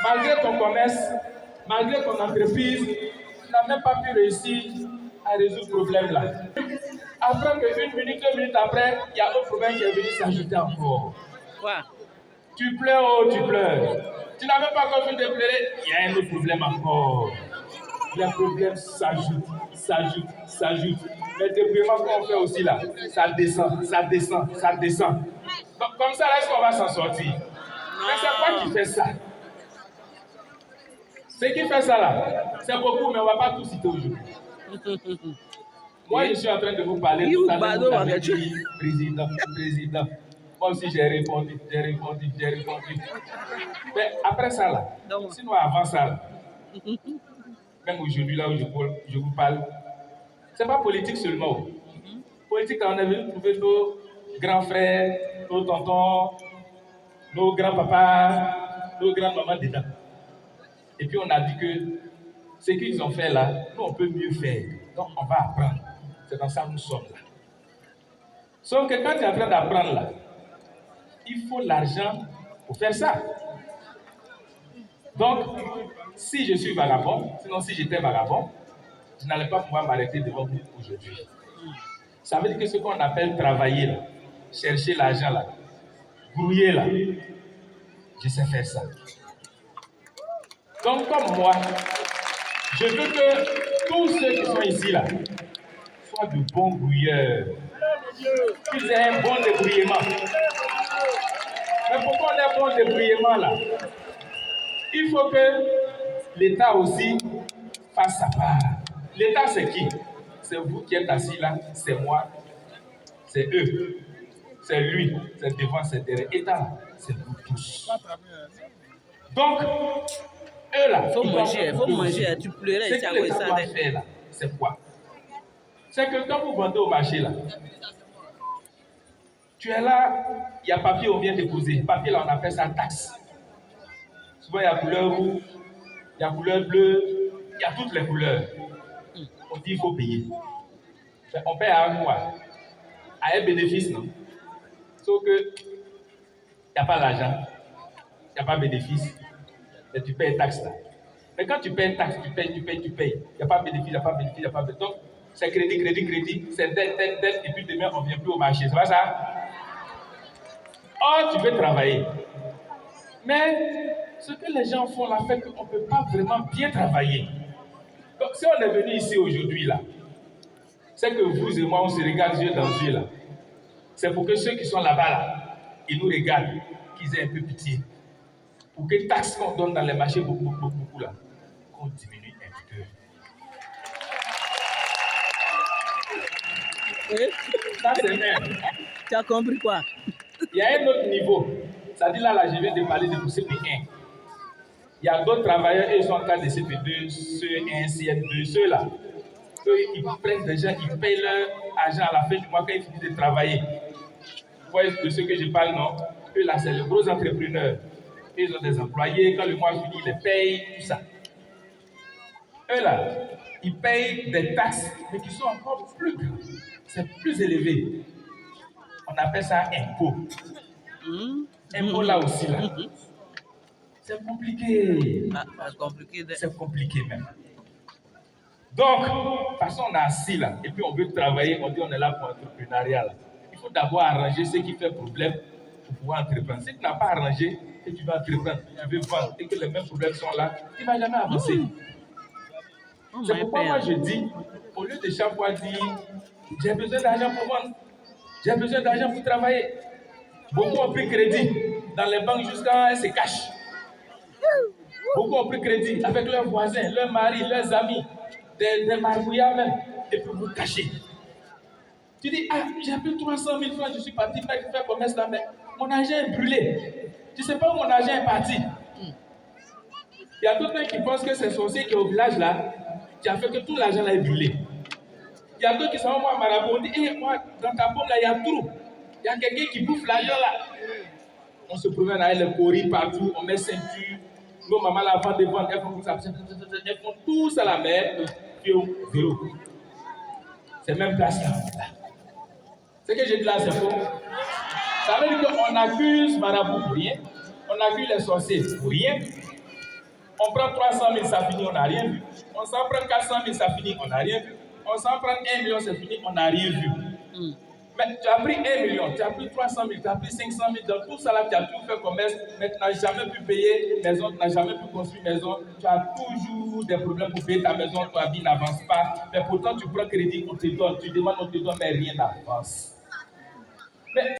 Malgré ton commerce, malgré ton entreprise, tu n'as même pas pu réussir à résoudre ce problème-là. Après que 1 minute, 2 minutes après, il y a un problème qui est venu s'ajouter encore. Quoi? Tu pleures, oh, tu pleures. Tu n'as même pas encore fini de pleurer, il y a un autre problème encore. Les problèmes s'ajoutent, s'ajoutent, s'ajoutent. Les débrouillements qu'on fait aussi là, ça descend, ça descend, ça descend. Donc, comme ça, là, est-ce qu'on va s'en sortir? Mais c'est quoi qui fait ça? Ce qui fait ça là, c'est beaucoup, mais on ne va pas tout citer aujourd'hui. Moi, je suis en train de vous parler tout à l'heure. Vous avez dit président, président. Moi aussi, j'ai répondu. Mais après ça là, sinon avant ça là, même aujourd'hui là où je vous parle, c'est pas politique seulement. Politique, on est venu trouver nos grands frères, nos tontons, nos grands-papas, nos grands-mamans dedans. Et puis on a dit que ce qu'ils ont fait là, nous on peut mieux faire. Donc on va apprendre. C'est dans ça que nous sommes là. Sauf que quand tu es en train d'apprendre là, il faut l'argent pour faire ça. Donc, si je suis vagabond, sinon si j'étais vagabond, je n'allais pas pouvoir m'arrêter devant vous aujourd'hui. Ça veut dire que ce qu'on appelle travailler là, chercher l'argent là, brouiller là, je sais faire ça. Donc comme moi, je veux que tous ceux qui sont ici là soient de bons brouilleurs, qu'ils aient un bon débrouillement. Mais pourquoi on a un bon débrouillement là? Il faut que l'État aussi fasse sa part. L'État c'est qui? C'est vous qui êtes assis là, c'est moi, c'est eux, c'est lui, c'est devant, c'est derrière. L'État, c'est vous tous. Donc, eux là, faut manger, tu pleurais. Ce que l'État doit faire là, c'est quoi? C'est que quand vous vendez au marché là, tu es là, il y a papier, on vient déposer. Papier là, on appelle ça taxe. Souvent, il y a couleur rouge, il y a couleur bleue, il y a toutes les couleurs. On dit qu'il faut payer. Mais on paye à quoi? À un bénéfice, non? Sauf que il n'y a pas l'argent, il n'y a pas de bénéfice, mais tu payes taxe là. Mais quand tu payes taxe, tu payes. Il n'y a pas de bénéfice, il n'y a pas de bénéfice, il n'y a pas de bénéfice. Donc, c'est crédit, c'est dette, et puis demain, on ne vient plus au marché. C'est pas ça? Oh, tu veux travailler. Mais ce que les gens font là fait qu'on ne peut pas vraiment bien travailler. Donc, si on est venu ici aujourd'hui là, c'est que vous et moi, on se regarde yeux dans yeux là. C'est pour que ceux qui sont là-bas là, ils nous regardent, qu'ils aient un peu pitié. Pour que les taxes qu'on donne dans les marchés, beaucoup là, qu'on diminue un peu. Ça, c'est même. Tu as compris quoi? Il y a un autre niveau. Ça dit là, je viens de parler de CP1. Il y a d'autres travailleurs, ils sont en cas de CP2, CE1, CN2, ceux-là. Eux, ils prennent des gens, ils payent leur argent à la fin du mois quand ils finissent de travailler. Vous voyez de ce que je parle, non? Eux, là, c'est les gros entrepreneurs. Ils ont des employés, quand le mois finit, ils les payent, tout ça. Eux, là, ils payent des taxes, mais qui sont encore plus grandes. C'est plus élevé. On appelle ça impôt. Impôt là aussi, là. C'est compliqué. C'est compliqué même. Donc, parce qu'on est assis là, et puis on veut travailler, on dit on est là pour l'entrepreneuriat. Il faut d'abord arranger ce qui fait problème pour pouvoir entreprendre. Si tu n'as pas arrangé, que tu vas entreprendre, tu veux vendre, et que les mêmes problèmes sont là, tu ne vas jamais avancer. C'est pourquoi moi je dis, au lieu de chaque fois dire, j'ai besoin d'argent pour vendre, j'ai besoin d'argent pour travailler. Beaucoup ont pris crédit dans les banques jusqu'à se cachent. Beaucoup ont pris crédit avec leurs voisins, leurs maris, leurs amis, des marabouillards même, et puis vous cacher. Tu dis, ah, j'ai pris 300 000 francs, je suis parti faire commerce là, mais mon argent est brûlé. Tu ne sais pas où mon argent est parti. Il y a d'autres qui pensent que c'est sorcier qui est au village là, qui a fait que tout l'argent là est brûlé. Il y a d'autres qui sont moi marabout, on dit, hey, moi, dans ta pomme là, il y a tout. Il y a quelqu'un qui bouffe l'argent là. On se promène avec les coris partout, on met ceinture. Nos mamans là, avant de vendre, elles font ça. Elles font tout ça la mer, puis au zéro. C'est même place là. Ce que j'ai dit là, c'est faux. Ça veut dire qu'on accuse marabout pour rien, on accuse les sorciers pour rien. On prend 300 000, ça finit, on n'a rien vu. On s'en prend 400 000, ça finit, on n'a rien vu. On s'en prend 1 million, c'est fini, on n'a rien vu. Mais tu as pris 1 million, tu as pris 300 000, tu as pris 500 000, dans tout ça là, tu as tout fait commerce, mais tu n'as jamais pu payer maison, tu n'as jamais pu construire maison, tu as toujours des problèmes pour payer ta maison, ton habit n'avance pas, mais pourtant tu prends crédit, on te donne, tu demandes, on te donne, mais rien n'avance.